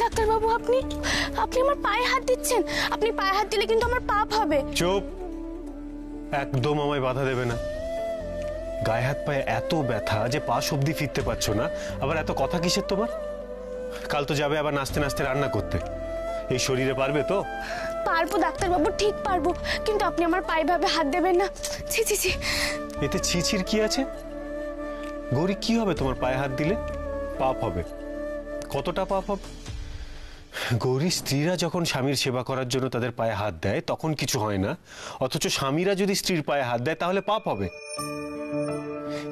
ডাক্তারবাবু আপনি আপনি আমার পায়ে হাত দিচ্ছেন। আপনি পায়ে হাত দিলে কিন্তু আমার পাপ হবে। চুপ, একদম আমায় বাধা দেবে না। গায়ে হাত পায়ে এত ব্যথা যে পাশ অব্দি ফিরতে পারছো না, আবার এত কথা কিসের তোমার? কাল তো যাবে আবার নাচতে নাচতে রান্না করতে, এই শরীরে পারবে তো? পারবো ডাক্তারবাবু, ঠিক পারবো, কিন্তু আপনি আমার পায়ে ভাবে হাত দেবেন না। ছি ছি ছি। এতে ছিছির কি আছে? গৌরী, কি হবে তোমার পায়ে হাত দিলে? পাপ হবে। কতটা পাপ হবে? গৌরী, স্ত্রীরা যখন স্বামীর সেবা করার জন্য তাদের পায়ে হাত দেয় তখন কিছু হয় না, অথচ স্বামীরা যদি স্ত্রীর পায়ে হাত দেয় তাহলে পাপ হবে।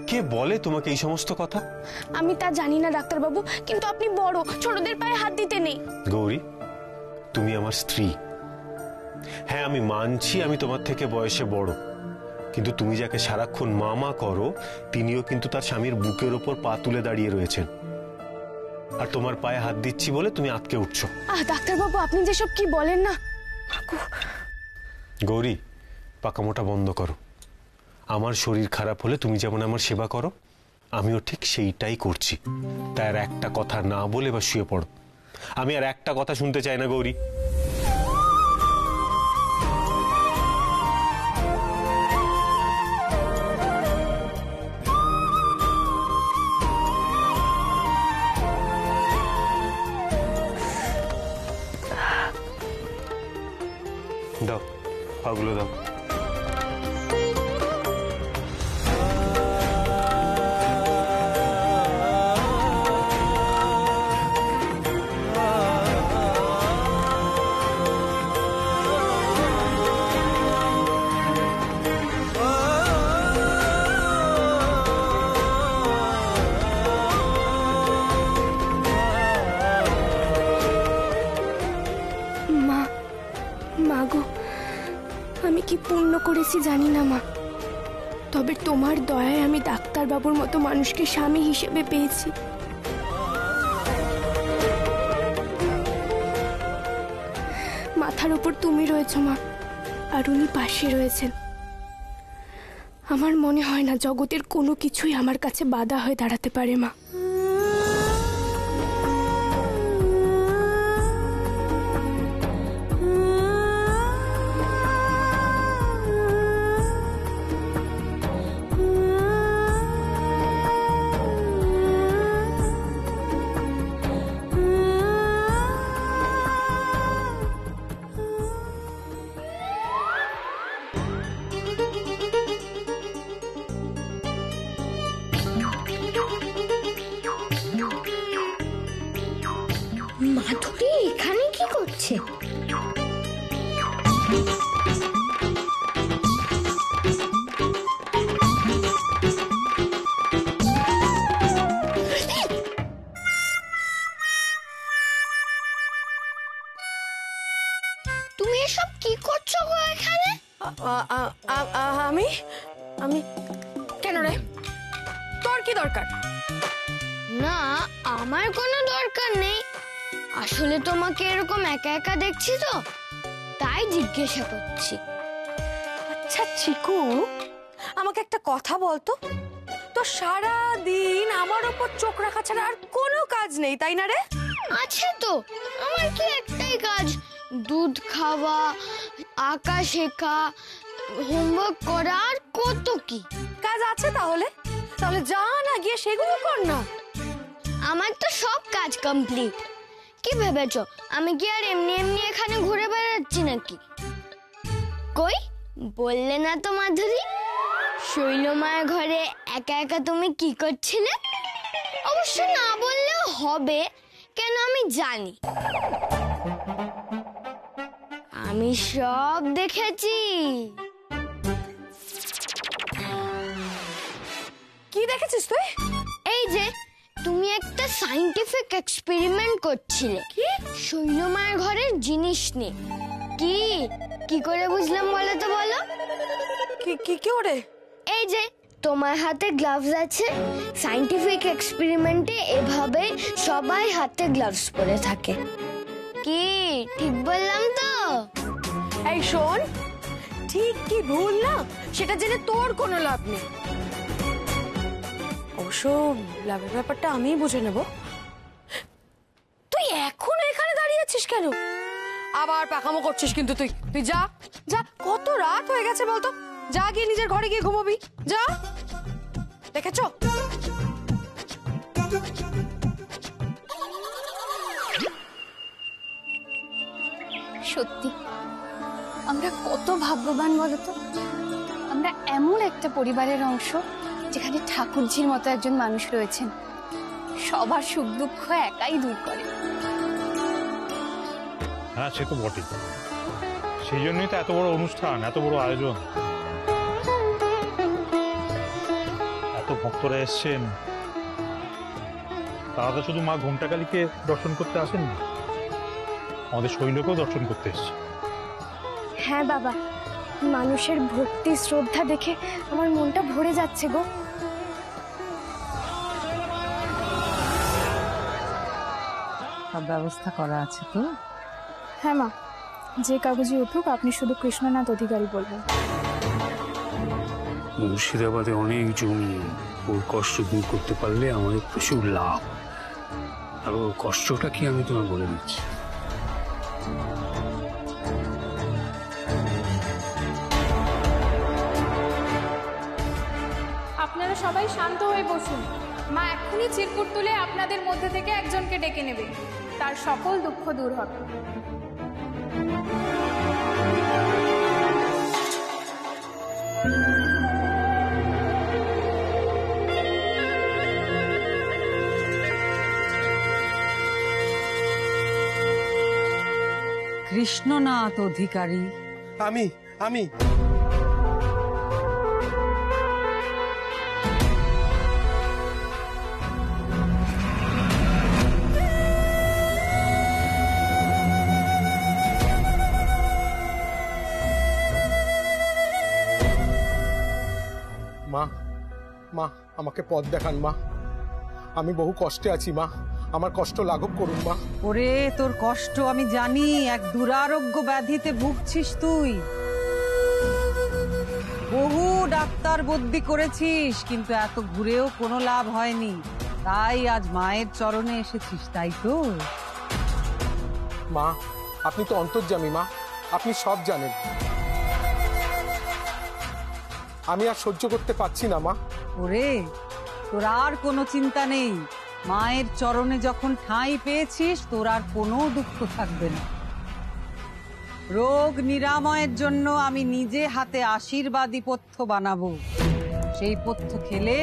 কে বলে তোমাকে এই সমস্ত কথা? আমি তা জানি না ডাক্তারবাবু, কিন্তু আপনি বড়, ছোটদের পায়ে হাত দিতে নেই। গৌরী, তুমি আমার স্ত্রী। হ্যাঁ, আমি মানছি আমি তোমার থেকে বয়সে বড়, কিন্তু তুমি যাকে সারাক্ষণ মা মা করো তিনিও কিন্তু তার স্বামীর বুকের ওপর পা তুলে দাঁড়িয়ে রয়েছেন, আর তোমার পায়ে হাত দিচ্ছি বলে তুমি আটকে উঠছো। ডাক্তারবাবু, আপনি যেসব কি বলেন না। গৌরী, পাকামোটা বন্ধ করো। আমার শরীর খারাপ হলে তুমি যেমন আমার সেবা করো, আমিও ঠিক সেইটাই করছি। তাই আর একটা কথা না বলে বা শুয়ে পড়ো। আমি আর একটা কথা শুনতে চাই না গৌরী। দাও, পাগুলো দাও। আমি কি পুণ্য করেছি জানি না মা, তবে তোমার দয়ায় আমি ডাক্তারবাবুর মতো মানুষকে স্বামী হিসেবে পেয়েছি। মাথার উপর তুমি রয়েছো মা, আর উনি পাশে রয়েছেন। আমার মনে হয় না জগতের কোনো কিছুই আমার কাছে বাধা হয়ে দাঁড়াতে পারে মা। মাধুরী এখানে কি করছে? তুমি এসব কি করছো গো এখানে? আমি আমি কেন রে, তোর কি দরকার? না, আমার কোনো দরকার নেই। আসলে তোমাকে এরকম একা একা দেখছি তো, তাই জিজ্ঞাসা করছি। আচ্ছা চিকু, আমাকে একটা কথা বলতো, তো সারা দিন আমার উপর চোখ রাখা ছাড়া আর কোনো কাজ নেই, তাই না রে? আছে তো, আমার কি একটাই কাজ, দুধ খাওয়া, আঁকা শেখা, হোমওয়ার্ক করা, আর কত কি কাজ আছে। তাহলে তাহলে যা না গিয়ে সেগুলো কর না। আমার তো সব কাজ কমপ্লিট। কি ভেবেছো আমি কি আর এমনি এমনি এখানে ঘুরে বেড়াচ্ছি নাকি? কই বললে না তো মাধুরী, শৈলমার ঘরে একা একা তুমি কি করছিলে? অবশ্য না বললেও হবে, কেন আমি জানি। আমি সব দেখেছি। কি দেখেছিস তুই? এই যে তুমি একটা সায়েন্টিফিক এক্সপেরিমেন্ট করছিলে কি শৈলমার ঘরের জিনিস নিয়ে। কি করে বুঝলাম বলো তো, বলো। কি কি করে? এই যে তোমার হাতে গ্লাভস আছে। সায়েন্টিফিক এক্সপেরিমেন্টে এভাবে সবাই হাতে গ্লাভস পরে থাকে। কি ঠিক বললাম তো? এই শোন, ঠিক কি ভুল না সেটা জেনে তোর কোনো লাভ নেই। অবশ্য লাভের ব্যাপারটা আমিই বুঝে নেব। তুই এখনো এখানে দাঁড়িয়ে আছিস কেন? আবার পাকামো করছিস কিন্তু তুই। তুই যা যা, কত রাত হয়ে গেছে বলতো। যা গিয়ে নিজের ঘরে গিয়ে ঘুমোবি, যা। দেখেছো? সত্যি আমরা কত ভাগ্যবান বলতো। আমরা এমন একটা পরিবারের অংশ যেখানে ঠাকুরজির মতো একজন মানুষ রয়েছেন, সবার সুখ দুঃখ একাই দূর করে। হ্যাঁ, সে তো বটেই। সেই জন্যই তো এত বড় অনুষ্ঠান, এত বড় আয়োজন, এত ভক্তরা এসছেন। তারা তো শুধু মা ঘোমটাকালীকে দর্শন করতে আসেননি, আমাদের শৈলকেও দর্শন করতে এসছে। হ্যাঁ বাবা, মানুষের ভক্তি শ্রদ্ধা দেখে আমার মনটা ভরে যাচ্ছে গো। সব ব্যবস্থা করা আছে তো? হ্যাঁ মা, যে কাগজে উঠুক আপনি শুধু কৃষ্ণনাথ অধিকারী বলবেন। মুর্শিদাবাদে অনেক জমি, ওর কষ্ট দূর করতে পারলে আমাদের প্রচুর লাভ। আর ওর কষ্টটা কি আমি তোমায় বলে দিচ্ছি। আপনারা সবাই শান্ত হয়ে বসুন। মা এক্ষুনি চিরকুট তুলে আপনাদের মধ্যে থেকে একজনকে ডেকে নেবে, তার সকল দুঃখ দূর হবে। কৃষ্ণনাথ অধিকারী। আমি মা আমাকে পথ দেখান মা। আমি বহু কষ্টে আছি মা, আমার কষ্ট লাঘব করুন মা। ওরে, তোর কষ্ট আমি জানি। এক দুরারোগ্য ব্যাধিতে ভুগছিস তুই। বহু ডাক্তার বুদ্ধি করেছিস, কিন্তু এত ঘুরেও কোনো লাভ হয়নি। তাই আজ মায়ের চরণে এসেছিস, তাই তো? মা, আপনি তো অন্তর্যামী মা, আপনি সব জানেন। আমি আর সহ্য করতে পারছি না মা। ওরে, তোর আর কোনো চিন্তা নেই। মায়ের চরণে যখন ঠাঁই পেয়েছিস, তোর আর কোনো দুঃখ থাকবে না। রোগ নিরাময়ের জন্য আমি নিজে হাতে আশীর্বাদী পথ্য বানাবো। সেই পথ্য খেলে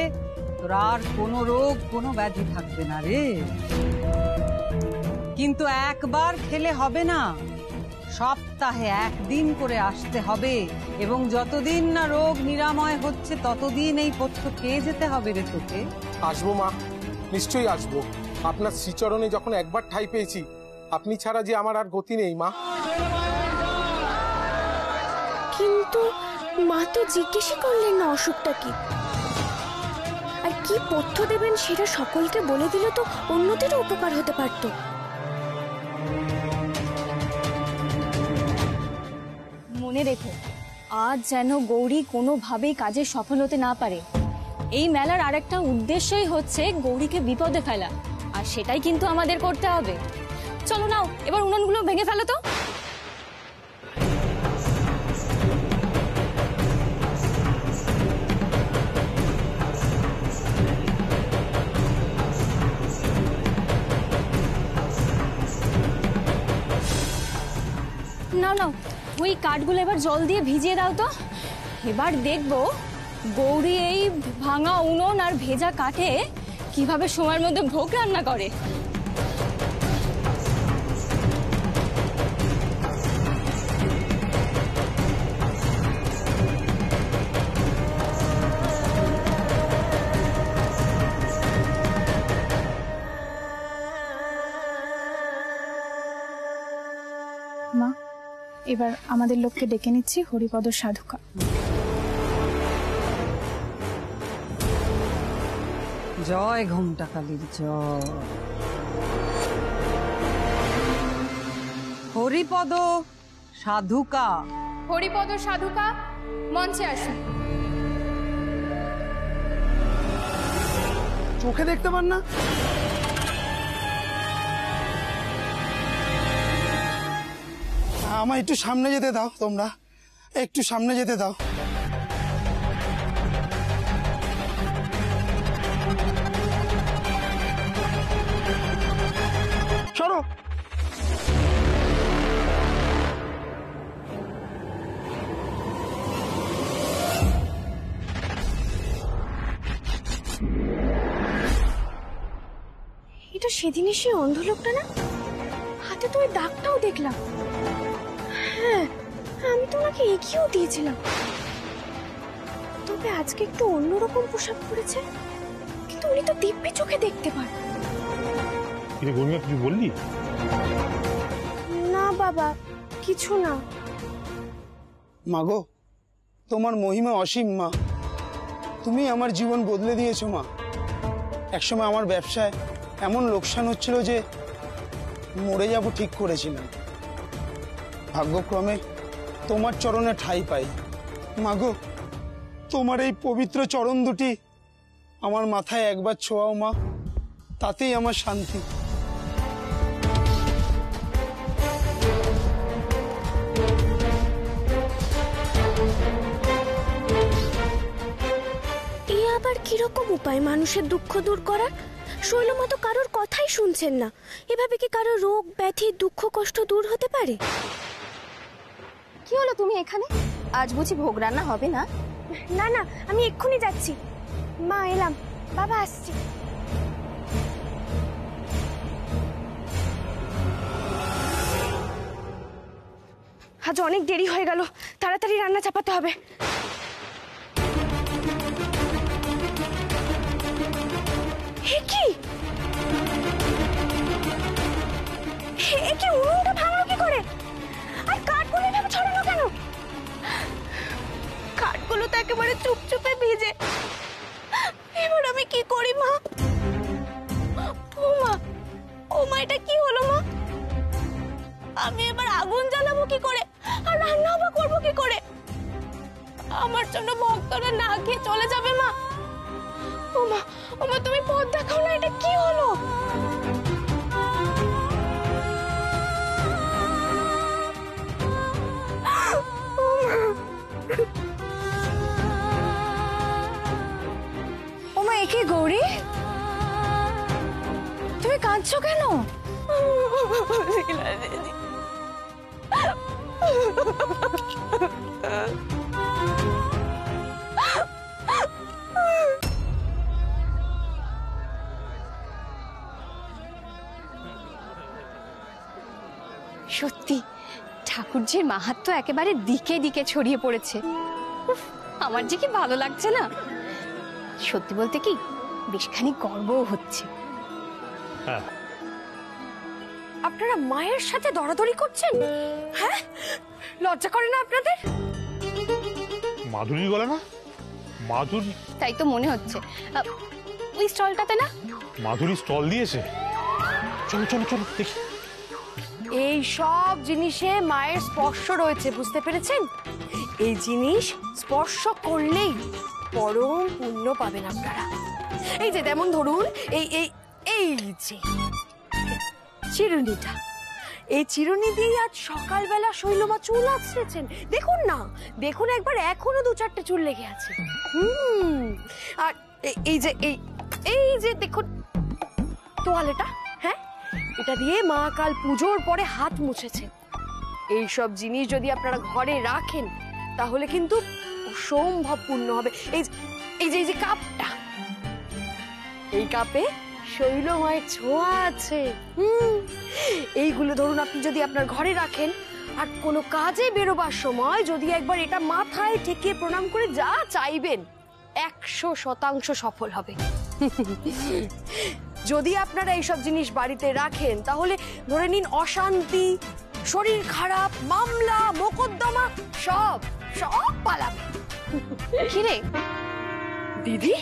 তোর আর কোনো রোগ, কোনো ব্যাধি থাকবে না রে। কিন্তু একবার খেলে হবে না, সপ্তাহে একদিন করে আসতে হবে, এবং যতদিন না রোগ নিরাময় হচ্ছে ততদিন এই পথ্য খেয়ে যেতে হবে রে তোকে। আসবো মা, নিশ্চয়ই আসবো। আপনার শ্রীচরণে যখন একবার ঠাঁই পেয়েছি, আপনি ছাড়া যে আমার আর গতি নেই মা। কিন্তু মা তো জিজ্ঞেসই করলেন না অসুখটা কি, আর কি পথ্য দেবেন সেটা সকলকে বলে দিলে তো অন্যদেরও উপকার হতে পারতো। মনে রেখো, আজ যেন গৌরী কোনোভাবেই কাজে সফল হতে না পারে। এই মেলার আরেকটা উদ্দেশ্যই হচ্ছে গৌরীকে বিপদে ফেলা, আর সেটাই কিন্তু আমাদের করতে হবে। চলো নাও, এবার উনুনগুলো ভেঙে ফেলো তো। নাও নাও, ওই কাঠগুলো এবার জল দিয়ে ভিজিয়ে দাও তো। এবার দেখবো গৌরী এই ভাঙা উনুন আর ভেজা কাঠে কিভাবে সময়ের মধ্যে ভোগ রান্না করে। মা, এবার আমাদের লোককে ডেকে নিচ্ছি, হরিপদ সাধুকা। জয় ঘোমটা কালীর জয়। হরিপদ সাধুকা। হরিপদ সাধুকা মঞ্চে আসুন। চোখে দেখতে পান না? আমায় একটু সামনে যেতে দাও, তোমরা একটু সামনে যেতে দাও। সরো। এটা সেদিনই সেই অন্ধ লোকটা না? হাতে তো ওই দাগটাও দেখলাম। হ্যাঁ, আমি তো ওনাকে এগিয়েও দিয়েছিলাম। তবে আজকে একটু অন্যরকম পোশাক পরেছে, কিন্তু উনি তো দিব্যি চোখে দেখতে পান। গৌরিমা কিছু বললি? না বাবা, কিছু না। মাগো, তোমার মহিমা অসীম মা। তুমি আমার জীবন বদলে দিয়েছো মা। একসময় আমার ব্যবসায় এমন লোকসান হচ্ছিল যে মরে যাব ঠিক করেছিলাম। ভাগ্যক্রমে তোমার চরণে ঠাঁই পাই। মাগো, তোমার এই পবিত্র চরণ দুটি আমার মাথায় একবার ছোঁয়াও মা, তাতেই আমার শান্তি। এ আবার কিরকম উপায় মানুষের দুঃখ দূর করার? শৈলমা তো কারোর কথাই শুনছেন না। এভাবে কি কারো রোগ ব্যাধি দুঃখ কষ্ট দূর হতে পারে? কি হলো তুমি এখানে? আজ বুঝি ভোগ রান্না হবে না? না না, আমি এক্ষুনি যাচ্ছি। মা এলাম, বাবা আসছি। আজ অনেক দেরি হয়ে গেল, তাড়াতাড়ি রান্না চাপাতে হবে। হে কি উনুনটা ভাঙলো কি করে? আর কাঠগুলো এভাবে ছড়ানো কেন? কাঠগুলো তো একেবারে চুপচুপে ভিজে। এবার আমি কি করি মা? ও মা, এটা কি হলো মা? আমি এবার আগুন জ্বালাবো কি করে, আর রান্না বা করবো কি করে? আমার জন্য ভক্তরা না খেয়ে চলে যাবে মা। ও মা, তুমি পথ দেখাও না, এটা কি হলো? ও মা, একে গৌরী, তুমি কাঁদছো কেন? সত্যি ঠাকুরজির মাহাত্ম্য একেবারে দিকে দিকে ছড়িয়ে পড়েছে। উফ, আমার যে কি ভালো লাগছে না। সত্যি বলতে কি বেশ খানিক গর্বও হচ্ছে। হ্যাঁ, আপনারা মায়ের সাথে দরাদরি করছেন? হ্যাঁ, লজ্জা করে না আপনাদের? মাধুরীর গলা না? মাধুরী? তাই তো মনে হচ্ছে। ওই স্টলটাতে না? মাধুরী স্টল দিয়েছে। চলো চলো চলো দেখি। এই সব জিনিসে মায়ের স্পর্শ রয়েছে, বুঝতে পেরেছেন? এই জিনিস স্পর্শ করলেই পরম পুণ্য পাবেন আপনারা। এই যে যেমন ধরুন এই এই এই যে চিরুনিটা, এই চিরুনি দিয়ে আজ সকালবেলা শৈলমা চুল আঁচড়েছেন। দেখুন না, দেখুন একবার, এখনো 2-4টে চুল লেগে আছে। আর এই যে এই যে দেখুন তোয়ালেটা, হ্যাঁ, এটা দিয়ে মা কাল পুজোর পরে হাত মুছেছে। এইসব জিনিস যদি আপনারা ঘরে রাখেন তাহলে কিন্তু অসম্ভব পূর্ণ হবে। এই যে কাপটা, এই কাপে শৈলমায়ের ছোঁয়া আছে। এইগুলো ধরুন আপনি যদি আপনার ঘরে রাখেন, আর কোনো কাজে বেরোবার সময় যদি একবার এটা মাথায় ঠেকিয়ে প্রণাম করে যা চাইবেন 100% সফল হবে। যদি আপনারা এইসব জিনিস বাড়িতে রাখেন তাহলে ধরে নিন অশান্তি, শরীর খারাপ, মামলা, মোকদ্দমা সব পালাবে। কি রে দিদি,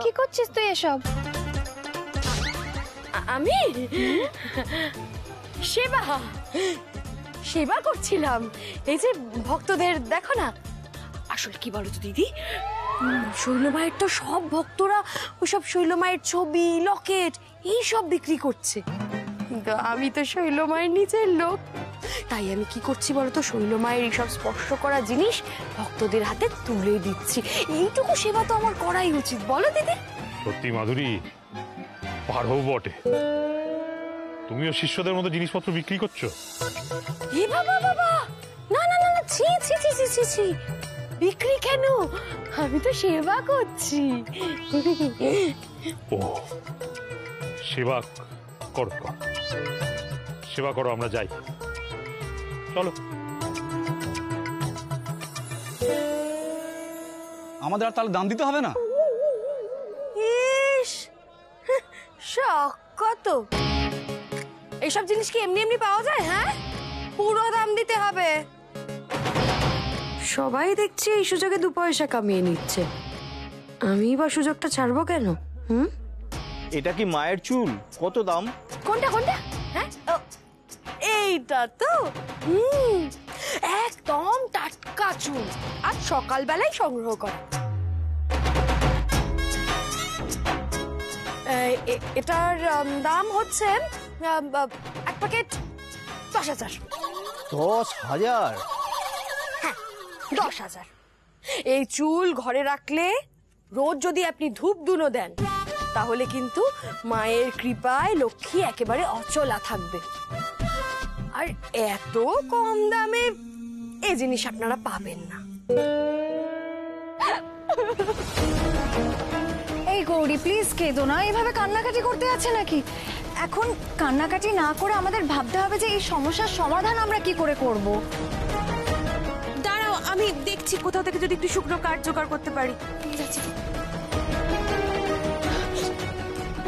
কি করছিস তুই এসব? আমি সেবা সেবা করছিলাম, এই যে ভক্তদের দেখো না। আসলে কি বলো তো দিদি, শৈলমায়ের তো সব ভক্তরা ওইসব শৈলমায়ের ছবি, লকেট এইসব বিক্রি করছে, কিন্তু আমি তো শৈলমায়ের নিজের লোক। তাই আমি কি করছি বলতো, শৈলমায়ের এইসব স্পর্শ করা জিনিস ভক্তদের হাতে তুলে দিচ্ছি। এইটুকু সেবা তো আমার করাই উচিত, বলো দিদি? সত্যি মাধুরী, পারো বটে। তুমিও শিষ্যদের মতো জিনিসপত্র বিক্রি করছো? এ বাবা বাবা, না না না না, ছি ছি ছি ছি ছি ছি, বিক্রি কেন? আমি তো সেবা করছি। ও, সেবা করো, সেবা করো, আমরা যাই, চলো। আমাদের আর তাহলে দাম দিতে হবে না? ইস, শখ কত! এইসব জিনিস কি এমনি এমনি পাওয়া যায়? হ্যাঁ, পুরো দাম দিতে হবে। সবাই দেখছি এই সুযোগে 2 পয়সা কামিয়ে নিচ্ছে, আমি বা সুযোগটা ছাড়বো কেন? এটা কি মায়ের চুল? কত দাম? কোনটা কোনটা? হ্যাঁ, এইটা তো একদম টাটকা চুল, আজ সকালবেলায় সংগ্রহ করা। এটার দাম হচ্ছে 1 প্যাকেট 10,000। 10,000? হ্যাঁ, 10,000। এই চুল ঘরে রাখলে রোজ যদি আপনি ধূপ ধুনো দেন, তাহলে কিন্তু মায়ের কৃপায় লক্ষ্মী একেবারে অচলা থাকবে। আর এত কম দামে এই জিনিস আপনারা পাবেন না। এই গৌরী, প্লিজ কেঁদো না, এইভাবে কান্নাকাটি করতে আছে নাকি? এখন কান্নাকাটি না করে আমাদের ভাবতে হবে যে এই সমস্যার সমাধান আমরা কি করে করব। দাঁড়াও, আমি দেখছি কোথাও থেকে যদি একটু শুকনো কাঠ জোগাড় করতে পারি।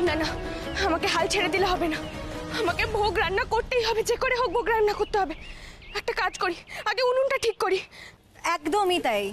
না না, আমাকে হাল ছেড়ে দিলে হবে না, আমাকে ভোগ রান্না করতেই হবে, যে করে হোক ভোগ রান্না করতে হবে। একটা কাজ করি, আগে উনুনটা ঠিক করি। একদমই তাই।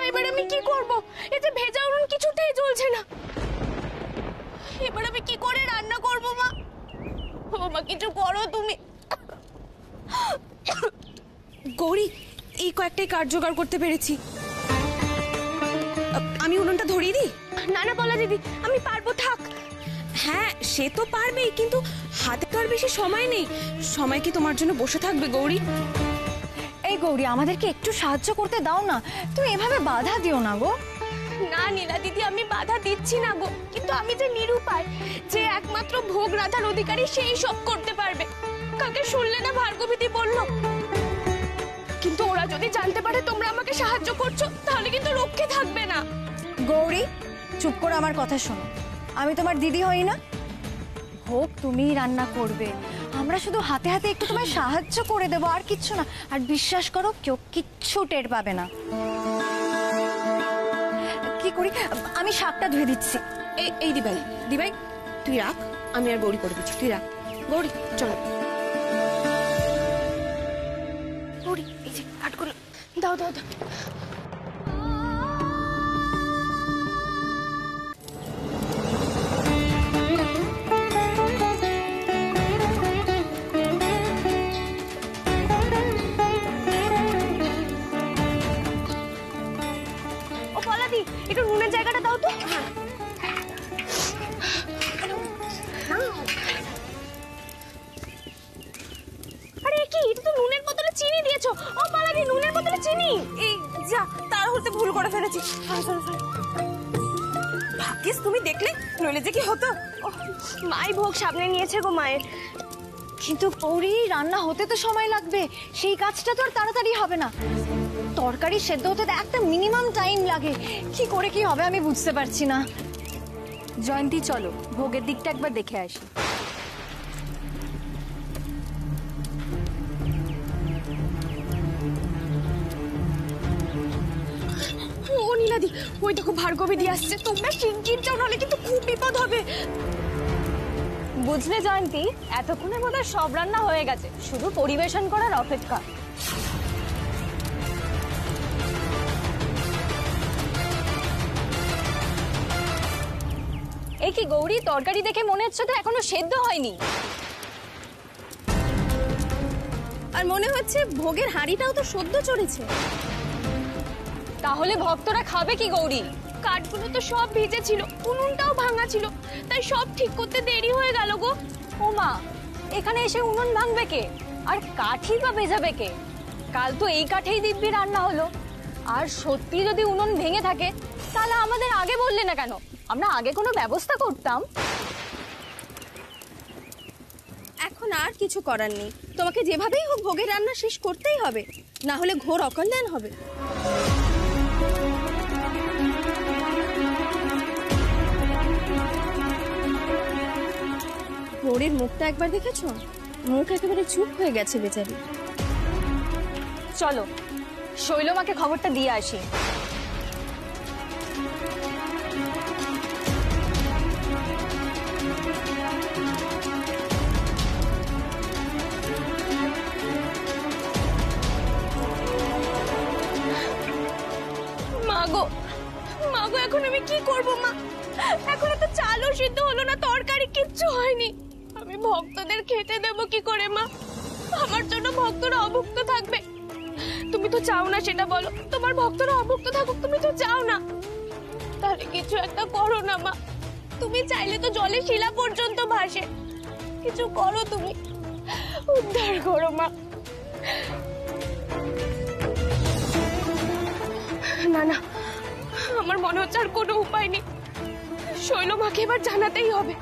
এবার আমি কি করব? এই যে ভেজা উনুন কিছুতেই জ্বলছে না, এবার আমি কি করে রান্না করব? মা, ও মা, কিছু করো তুমি। গৌরী, এই কয়েকটাই কাঠ জোগাড় করতে পেরেছি, আমি উনুনটা ধরিয়ে দিই? না না বলা দিদি, আমি পারবো, থাক। হ্যাঁ, সে তো পারবেই, কিন্তু হাতে তো আর বেশি সময় নেই। সময় কি তোমার জন্য বসে থাকবে গৌরী? এই গৌরী, আমাদেরকে একটু সাহায্য করতে দাও না, তুমি এভাবে বাধা দিও না গো। না নীলা দিদি, আমি বাধা দিচ্ছি না গো, কিন্তু আমি যে নিরুপায়, যে একমাত্র ভোগ রাধার অধিকারী, সেই সব করতে পারবে। কাকে শুনলে না ভার্গবীদি বললো, কিন্তু ওরা যদি জানতে পারে তোমরা আমাকে সাহায্য করছো, তাহলে কিন্তু রক্ষে থাকবে না। গৌরী, চুপ করে আমার কথা শোনো, আমি তোমার দিদি হই না? হোক তুমিই রান্না করবে, আমরা শুধু হাতে হাতে একটু তোমায় সাহায্য করে দেবো, আর কিচ্ছু না। আর বিশ্বাস করো, কেউ কিচ্ছু টের পাবে না। কি করি, আমি শাকটা ধুয়ে দিচ্ছি। এই দিবাই, দিবাই তুই রাখ, আমি আর গৌরী করে দিচ্ছি, তুই রাখ। গৌরী চলো। গৌরী, এই যে কাঠগুলো দাও দাও দাও। ও পলাদি, একটু নুনের জায়গাটা দাও তো। করছো? ও পালাবি, নুনের বোতলে চিনি। এই যা, তার হতে ভুল করে ফেলেছি। ভাগ্যিস তুমি দেখলে, নইলে যে কি হতো। মাই ভোগ সামনে নিয়েছে গো মায়ের। কিন্তু গৌরী, রান্না হতে তো সময় লাগবে, সেই কাজটা তো আর তাড়াতাড়ি হবে না। তরকারি সেদ্ধ হতে তো একটা মিনিমাম টাইম লাগে। কি করে কি হবে আমি বুঝতে পারছি না। জয়ন্তী, চলো ভোগের দিকটা একবার দেখে আসি। ও নীলাদি, ওই দেখো ভার্গবী দিয়ে আসছে। তোমরা শিগগির যাও, নাহলে কিন্তু খুব বিপদ হবে। বুঝলে জয়ন্তী, এতক্ষণে বোধহয় সব রান্না হয়ে গেছে, শুধু পরিবেশন করার অপেক্ষা। এ কি গৌরী, তরকারি দেখে মনে হচ্ছে তো এখনো সেদ্ধ হয়নি। আর মনে হচ্ছে ভোগের হাঁড়িটাও তো সদ্য চড়েছে। তাহলে ভক্তরা খাবে কি গৌরী? কাঠগুলো তো সব ভিজে ছিল, উনুনটাও ভাঙা ছিল, তাই সব ঠিক করতে দেরি হয়ে গেল গো। ও মা, এখানে এসে উনুন ভাঙবে কে? আর কাঠি বা ভেজাবে কে? কাল তো এই কাঠেই দিব্যি রান্না হলো। আর সত্যি যদি উনুন ভেঙে থাকে, তাহলে আমাদের আগে বললে না কেন? আমরা আগে কোনো ব্যবস্থা করতাম। এখন আর কিছু করার নেই, তোমাকে যেভাবেই হোক ভোগের রান্না শেষ করতেই হবে, না হলে ঘোর অকল্যাণ হবে। গৌরীর মুখটা একবার দেখেছো? মুখ একেবারে চুপ হয়ে গেছে বেচারি। চলো শৈলমাকে খবরটা দিয়ে আসি। মাগো, মাগো, এখন আমি কি করব মা? এখন তো চালও সিদ্ধ হলো না, তরকারি কিচ্ছু হয়নি। আমি ভক্তদের খেতে দেব কি করে মা? আমার জন্য ভক্তরা অভুক্ত থাকবে। তুমি তো চাও না সেটা বলো, তোমার ভক্তরা অভুক্ত থাকুক, তুমি তো চাও না। তাহলে কিছু একটা করো না মা। তুমি চাইলে তো জলে শিলা পর্যন্ত ভাসে। কিছু করো, তুমি উদ্ধার করো মা। না না, আমার মনে হচ্ছে আর কোনো উপায় নেই। শৈলমাকে এবার জানাতেই হবে।